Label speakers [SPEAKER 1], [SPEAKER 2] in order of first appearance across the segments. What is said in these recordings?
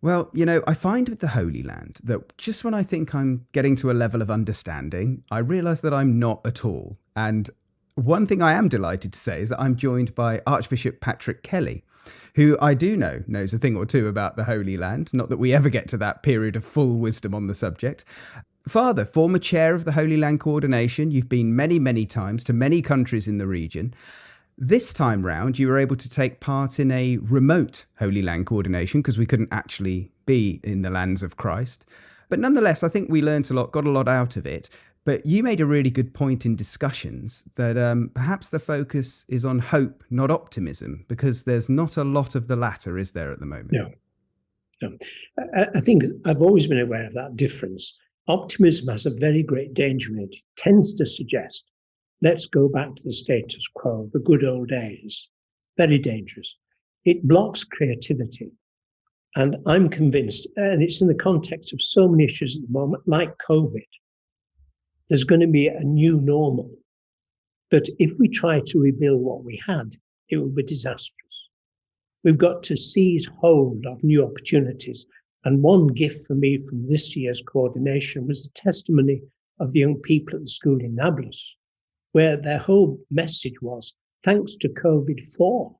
[SPEAKER 1] Well, I find with the Holy Land that just when I think I'm getting to a level of understanding, I realise that I'm not at all. And one thing I am delighted to say is that I'm joined by Archbishop Patrick Kelly, who I do know knows a thing or two about the Holy Land. Not that we ever get to that period of full wisdom on the subject. Father, former chair of the Holy Land Coordination, you've been many, many times to many countries in the region. This time round, you were able to take part in a remote Holy Land coordination because we couldn't actually be in the lands of Christ. But nonetheless, I think we learnt a lot, got a lot out of it. But you made a really good point in discussions that perhaps the focus is on hope, not optimism, because there's not a lot of the latter, is there, at the moment?
[SPEAKER 2] No. I think I've always been aware of that difference. Optimism has a very great danger in it. It tends to suggest, let's go back to the status quo, the good old days. Very dangerous. It blocks creativity. And I'm convinced, and it's in the context of so many issues at the moment, like COVID, there's going to be a new normal. But if we try to rebuild what we had, it will be disastrous. We've got to seize hold of new opportunities. And one gift for me from this year's coordination was the testimony of the young people at the school in Nablus, where their whole message was, thanks to COVID-4.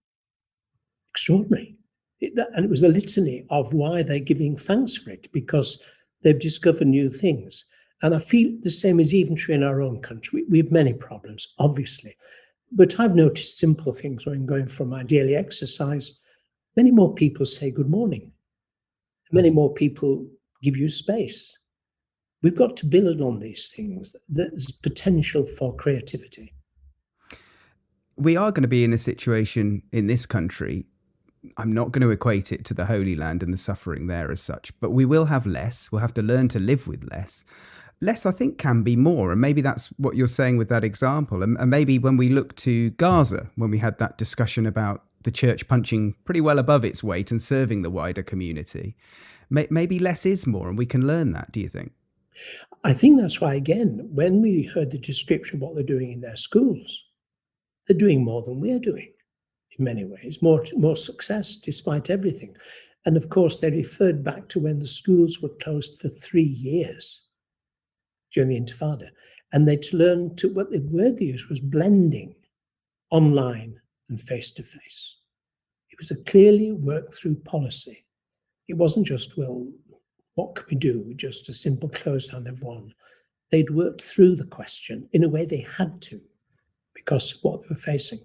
[SPEAKER 2] Extraordinary. And it was a litany of why they're giving thanks for it, because they've discovered new things. And I feel the same is even true in our own country. We have many problems, obviously. But I've noticed simple things when going for my daily exercise. Many more people say good morning. Many more people give you space. We've got to build on these things. There's potential for creativity.
[SPEAKER 1] We are going to be in a situation in this country. I'm not going to equate it to the Holy Land and the suffering there as such, but we will have less. We'll have to learn to live with less. Less, I think, can be more. And maybe that's what you're saying with that example. And maybe when we look to Gaza, when we had that discussion about the church punching pretty well above its weight and serving the wider community, maybe less is more, and we can learn that, do you think?
[SPEAKER 2] I think that's why, again, when we heard the description of what they're doing in their schools, they're doing more than we're doing in many ways, more success despite everything. And of course, they referred back to when the schools were closed for 3 years during the Intifada. And they'd learned to, what the word they used was blending online and face-to-face. It was a clearly worked through policy. It wasn't just, well, what can we do? Just a simple close down of one. They'd worked through the question in a way they had to because of what they were facing.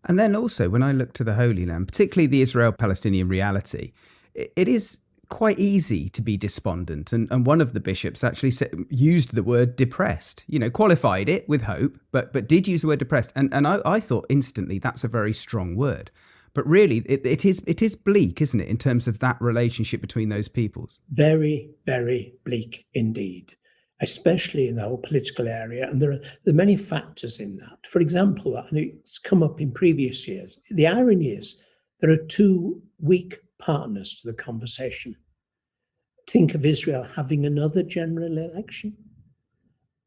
[SPEAKER 1] And then also, when I look to the Holy Land, particularly the Israel-Palestinian reality, it is quite easy to be despondent. And one of the bishops actually used the word depressed, qualified it with hope, but did use the word depressed. And I thought instantly that's a very strong word. But really, it is bleak, isn't it, in terms of that relationship between those peoples?
[SPEAKER 2] Very, very bleak indeed, especially in the whole political area. And there are many factors in that. For example, and it's come up in previous years, the irony is there are two weak partners to the conversation. Think of Israel having another general election.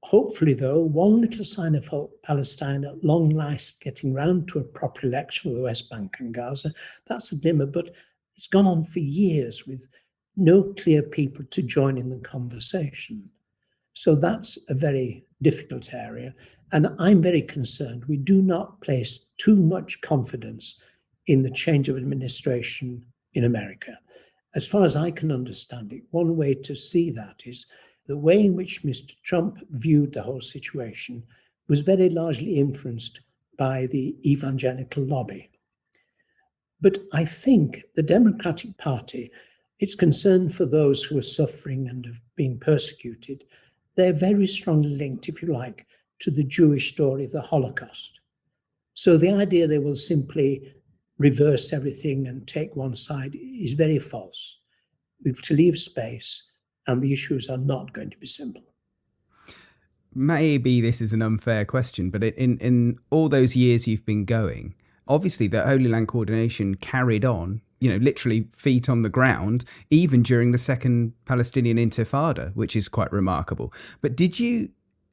[SPEAKER 2] Hopefully, though, one little sign of hope, Palestine at long last getting round to a proper election with the West Bank and Gaza. That's a dimmer, but it's gone on for years with no clear people to join in the conversation. So that's a very difficult area. And I'm very concerned we do not place too much confidence in the change of administration in America. As far as I can understand it, one way to see that is the way in which Mr. Trump viewed the whole situation was very largely influenced by the evangelical lobby. But I think the Democratic Party, its concern for those who are suffering and have been persecuted, they're very strongly linked, if you like, to the Jewish story of the Holocaust. So the idea they will simply reverse everything and take one side is very false. We've to leave space, and the issues are not going to be simple.
[SPEAKER 1] Maybe this is an unfair question, but in all those years you've been going, obviously the Holy Land Coordination carried on, literally feet on the ground, even during the Second Palestinian Intifada, which is quite remarkable. But did you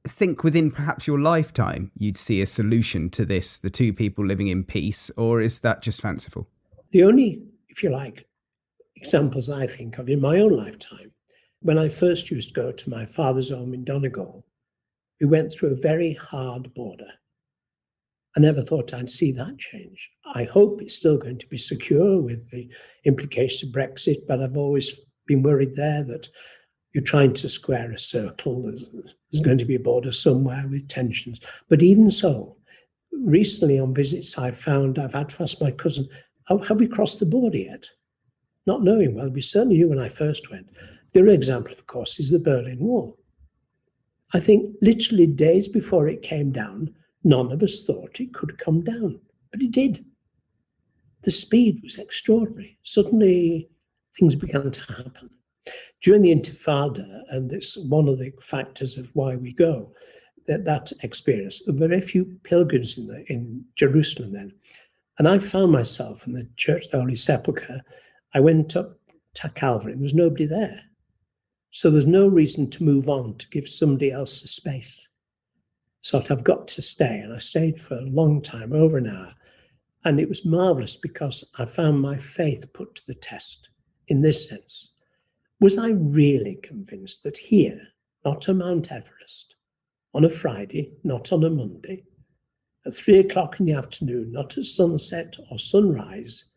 [SPEAKER 1] think within perhaps your lifetime you'd see a solution to this, the two people living in peace, or is that just fanciful?
[SPEAKER 2] The only, if you like, examples I think of in my own lifetime. When I first used to go to my father's home in Donegal, we went through a very hard border. I never thought I'd see that change. I hope it's still going to be secure with the implications of Brexit, but I've always been worried there that you're trying to square a circle. There's going to be a border somewhere with tensions. But even so, recently on visits, I've had to ask my cousin, have we crossed the border yet? Not knowing. Well, we certainly knew when I first went. The other example, of course, is the Berlin Wall. I think literally days before it came down, none of us thought it could come down, but it did. The speed was extraordinary. Suddenly, things began to happen. During the Intifada, and it's one of the factors of why we go, that experience, there were very few pilgrims in Jerusalem then. And I found myself in the Church of the Holy Sepulchre. I went up to Calvary, and there was nobody there. So there's no reason to move on to give somebody else a space. So I've got to stay, and I stayed for a long time, over an hour. And it was marvelous because I found my faith put to the test in this sense. Was I really convinced that here, not on Mount Everest, on a Friday, not on a Monday, at 3 o'clock in the afternoon, not at sunset or sunrise,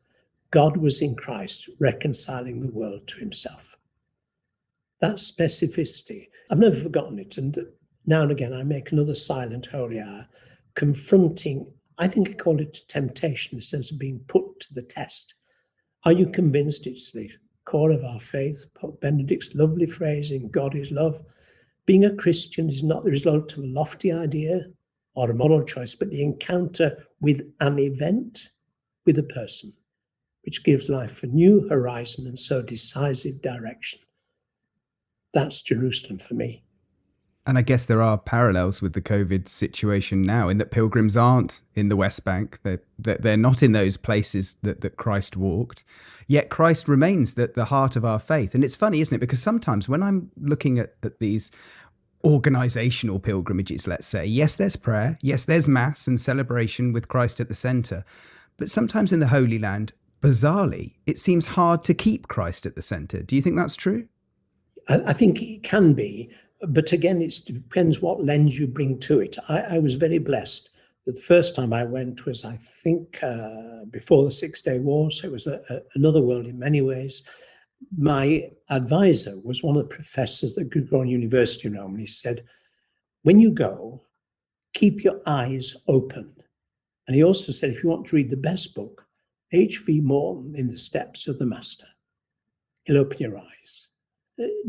[SPEAKER 2] God was in Christ reconciling the world to himself? That specificity, I've never forgotten it. And now and again, I make another silent holy hour, confronting, I think I call it temptation, in the sense of being put to the test. Are you convinced it's the core of our faith? Pope Benedict's lovely phrasing, God is love. Being a Christian is not the result of a lofty idea or a moral choice, but the encounter with an event, with a person, which gives life a new horizon and so decisive direction. That's Jerusalem for me.
[SPEAKER 1] And I guess there are parallels with the COVID situation now, in that pilgrims aren't in the West Bank. They're not in those places that Christ walked. Yet Christ remains the heart of our faith. And it's funny, isn't it? Because sometimes when I'm looking at these organizational pilgrimages, let's say, yes, there's prayer. Yes, there's mass and celebration with Christ at the center. But sometimes in the Holy Land, bizarrely, it seems hard to keep Christ at the center. Do you think that's true?
[SPEAKER 2] I think it can be, but again, it depends what lens you bring to it. I was very blessed that the first time I went was, I think, before the 6-Day War, so it was another world in many ways. My advisor was one of the professors at Gregorian University in Rome, and he said, when you go, keep your eyes open. And he also said, if you want to read the best book, H.V. Morton, In the Steps of the Master, he'll open your eyes.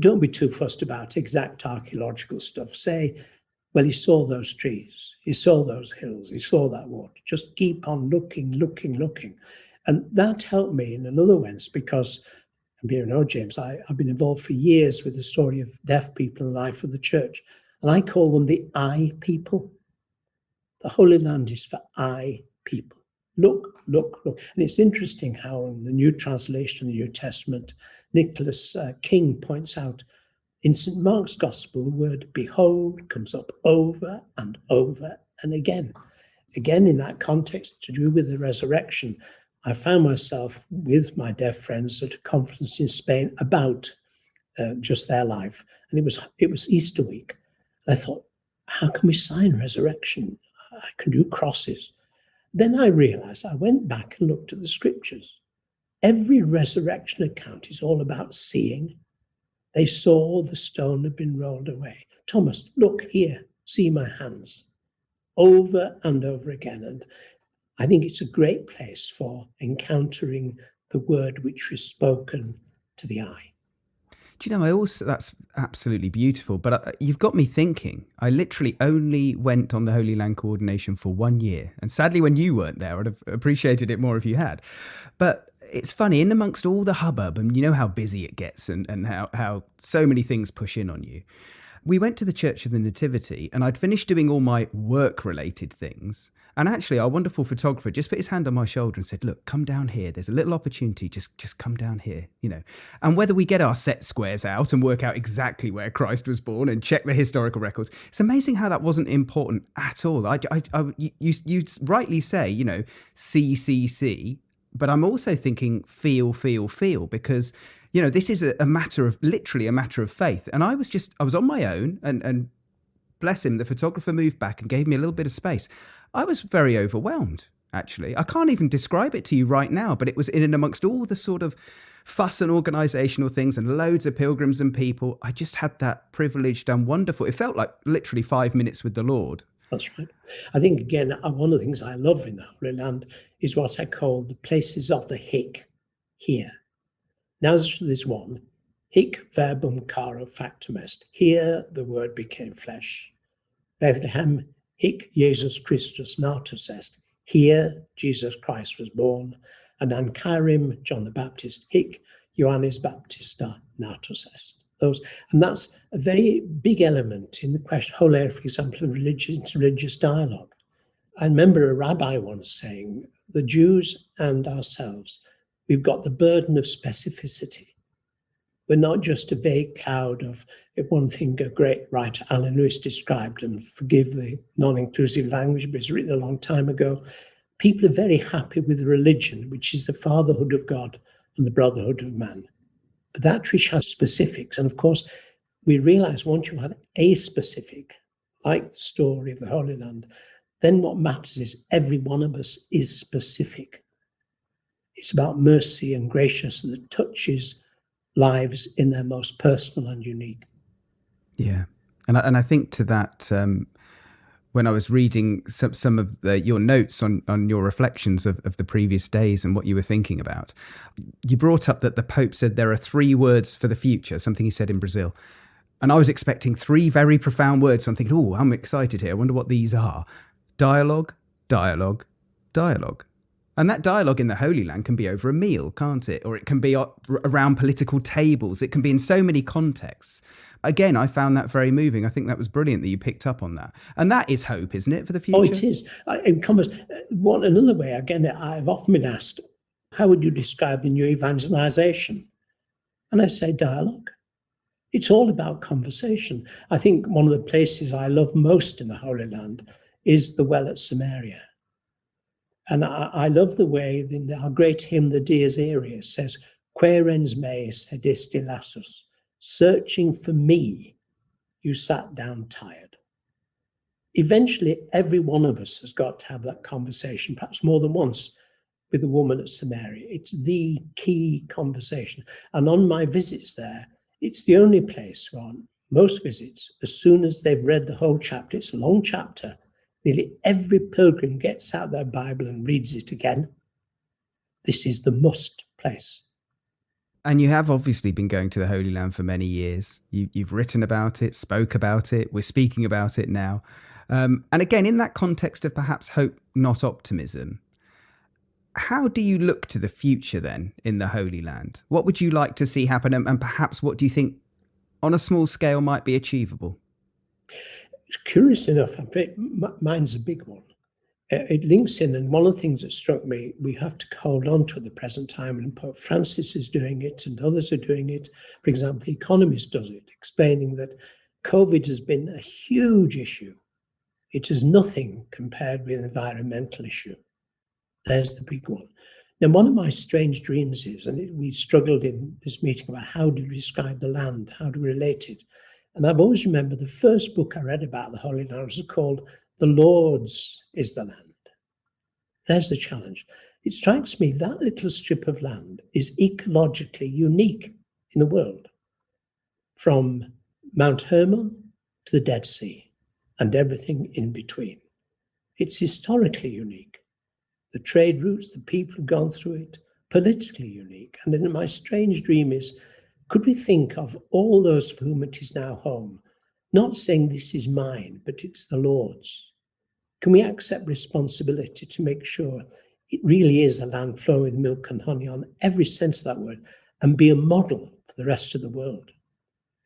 [SPEAKER 2] Don't be too fussed about exact archaeological stuff. Say, well, he saw those trees, he saw those hills, he saw that water. Just keep on looking. And that helped me in another sense because, you know, James, I've been involved for years with the story of deaf people in the life of the church. And I call them the I people. The Holy Land is for I people. Look. And it's interesting how in the New Translation of the New Testament, Nicholas King points out in St. Mark's Gospel, the word behold comes up over and over and again. Again, in that context, to do with the resurrection, I found myself with my deaf friends at a conference in Spain about just their life. And it was Easter week. And I thought, how can we sign resurrection? I can do crosses. Then I realized, I went back and looked at the scriptures. Every resurrection account is all about seeing. They saw the stone had been rolled away. Thomas, look here, see my hands. Over and over again. And I think it's a great place for encountering the word which was spoken to the eye.
[SPEAKER 1] Do you know, that's absolutely beautiful. But you've got me thinking. I literally only went on the Holy Land coordination for 1 year. And sadly, when you weren't there, I'd have appreciated it more if you had. But it's funny, in amongst all the hubbub, and you know how busy it gets and how so many things push in on you. We went to the Church of the Nativity, and I'd finished doing all my work-related things. And actually, our wonderful photographer just put his hand on my shoulder and said, look, come down here. There's a little opportunity. Just come down here, you know. And whether we get our set squares out and work out exactly where Christ was born and check the historical records, it's amazing how that wasn't important at all. You rightly say, you know, see. but I'm also thinking feel, because, this is literally a matter of faith. And I was on my own, and bless him, the photographer moved back and gave me a little bit of space. I was very overwhelmed, actually. I can't even describe it to you right now, but it was in and amongst all the sort of fuss and organisational things and loads of pilgrims and people. I just had that privileged and wonderful. It felt like literally 5 minutes with the Lord.
[SPEAKER 2] That's right. I think, again, one of the things I love in the Holy Land is what I call the places of the hic, here. Nazareth is one. Hic verbum caro factum est. Here the word became flesh. Bethlehem, hic Jesus Christus natus est. Here Jesus Christ was born. And Ancyrim, John the Baptist, hic Ioannis Baptista natus est. And that's a very big element in the question, whole area, for example, of religious dialogue. I remember a rabbi once saying, the Jews and ourselves, we've got the burden of specificity. We're not just a vague cloud of, if one thing a great writer, Alan Lewis, described, and forgive the non-inclusive language, but it's written a long time ago, people are very happy with religion, which is the fatherhood of God and the brotherhood of man. But that which has specifics. And of course, we realize once you have a specific, like the story of the Holy Land, then what matters is every one of us is specific. It's about mercy and graciousness that touches lives in their most personal and unique.
[SPEAKER 1] Yeah. And I think to that, when I was reading some of your notes on your reflections of the previous days and what you were thinking about, you brought up that the Pope said there are 3 words for the future, something he said in Brazil. And I was expecting 3 very profound words. So I'm thinking, oh, I'm excited here. I wonder what these are. Dialogue, dialogue, dialogue. And that dialogue in the Holy Land can be over a meal, can't it? Or it can be around political tables. It can be in so many contexts. Again, I found that very moving. I think that was brilliant that you picked up on that. And that is hope, isn't it, for the future?
[SPEAKER 2] Oh, it is. In commerce, another way, again, I've often been asked, how would you describe the new evangelization? And I say dialogue. It's all about conversation. I think one of the places I love most in the Holy Land is the well at Samaria. And I love the way our great hymn, the Dies Irae, says, Quaerens me sedisti lassus, searching for me, you sat down tired. Eventually, every one of us has got to have that conversation, perhaps more than once, with the woman at Samaria. It's the key conversation. And on my visits there, it's the only place where on most visits, as soon as they've read the whole chapter, it's a long chapter, nearly every pilgrim gets out their Bible and reads it again. This is the must place.
[SPEAKER 1] And you have obviously been going to the Holy Land for many years. You've written about it, spoke about it. We're speaking about it now. And again, in that context of perhaps hope, not optimism, how do you look to the future then in the Holy Land? What would you like to see happen? And perhaps what do you think on a small scale might be achievable?
[SPEAKER 2] Curious enough, mine's a big one. It links in, and one of the things that struck me, we have to hold on to at the present time, and Pope Francis is doing it and others are doing it. For example, The Economist does it, explaining that COVID has been a huge issue. It is nothing compared with the environmental issue. There's the big one. Now, one of my strange dreams is, and we struggled in this meeting about how to describe the land, how to relate it. And I've always remembered the first book I read about the Holy Land was called The Lord's is the Land. There's the challenge. It strikes me that little strip of land is ecologically unique in the world, from Mount Hermon to the Dead Sea and everything in between. It's historically unique. The trade routes, the people who've gone through it, politically unique. And then my strange dream is, could we think of all those for whom it is now home, not saying this is mine, but it's the Lord's? Can we accept responsibility to make sure it really is a land flowing with milk and honey on every sense of that word, and be a model for the rest of the world?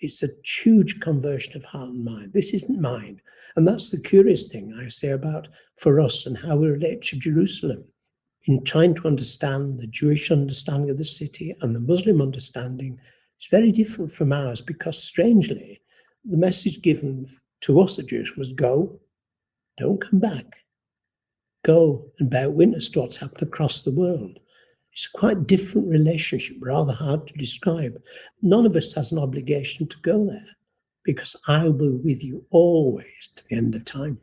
[SPEAKER 2] It's a huge conversion of heart and mind. This isn't mine. And that's the curious thing I say about for us and how we relate to Jerusalem. In trying to understand the Jewish understanding of the city and the Muslim understanding, it's very different from ours, because strangely, the message given to us, the Jews, was go, don't come back. Go and bear witness to what's happened across the world. It's a quite different relationship, rather hard to describe. None of us has an obligation to go there, because I will be with you always to the end of time.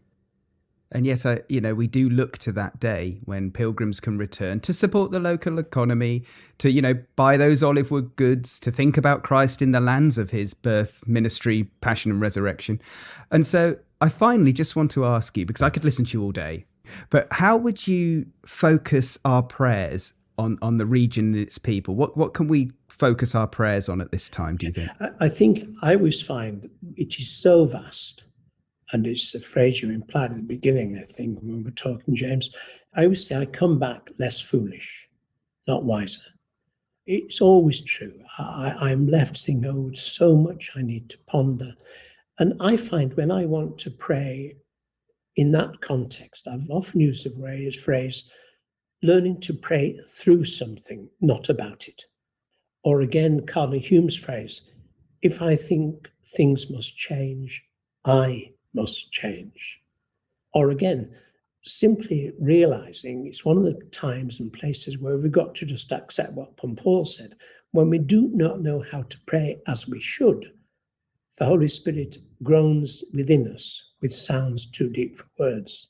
[SPEAKER 1] And yet, we do look to that day when pilgrims can return to support the local economy, to, buy those olive wood goods, to think about Christ in the lands of his birth, ministry, passion and resurrection. And so I finally just want to ask you, because I could listen to you all day, but how would you focus our prayers on the region and its people? What can we focus our prayers on at this time, do you think?
[SPEAKER 2] I think I always find it is so vast. And it's a phrase you implied at the beginning, I think, when we were talking, James. I always say I come back less foolish, not wiser. It's always true. I'm left saying, oh, so much I need to ponder. And I find when I want to pray in that context, I've often used the phrase, learning to pray through something, not about it. Or again, Cardinal Hume's phrase, if I think things must change, I must change. Or again, simply realizing it's one of the times and places where we've got to just accept what Paul said. When we do not know how to pray as we should, the Holy Spirit groans within us with sounds too deep for words.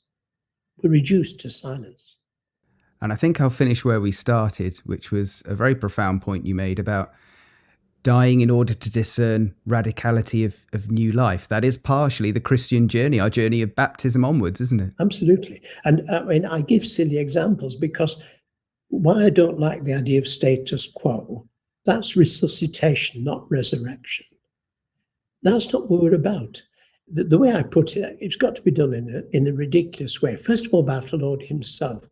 [SPEAKER 2] We're reduced to silence.
[SPEAKER 1] And I think I'll finish where we started, which was a very profound point you made about dying in order to discern radicality of new life. That is partially the Christian journey, our journey of baptism onwards, isn't it?
[SPEAKER 2] Absolutely. And I give silly examples because why I don't like the idea of status quo, that's resuscitation, not resurrection. That's not what we're about. The way I put it, it's got to be done in a ridiculous way. First of all, about the Lord himself.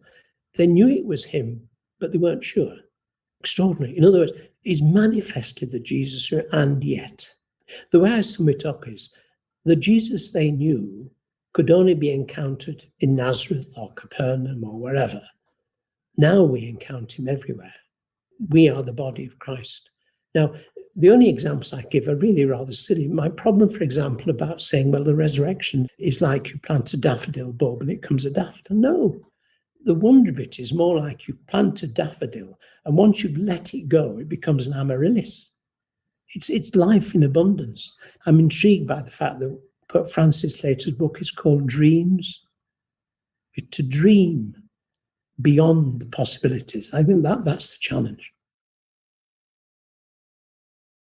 [SPEAKER 2] They knew it was him, but they weren't sure. Extraordinary. In other words, he's manifested the Jesus, and yet. The way I sum it up is the Jesus they knew could only be encountered in Nazareth or Capernaum or wherever. Now we encounter him everywhere. We are the body of Christ. Now, the only examples I give are really rather silly. My problem, for example, about saying, well, the resurrection is like you plant a daffodil bulb and it comes a daffodil. No. The wonder of it is more like you plant a daffodil, and once you've let it go, it becomes an amaryllis. It's life in abundance. I'm intrigued by the fact that Pope Francis' latest book is called Dreams. To dream beyond the possibilities. I think that's the challenge.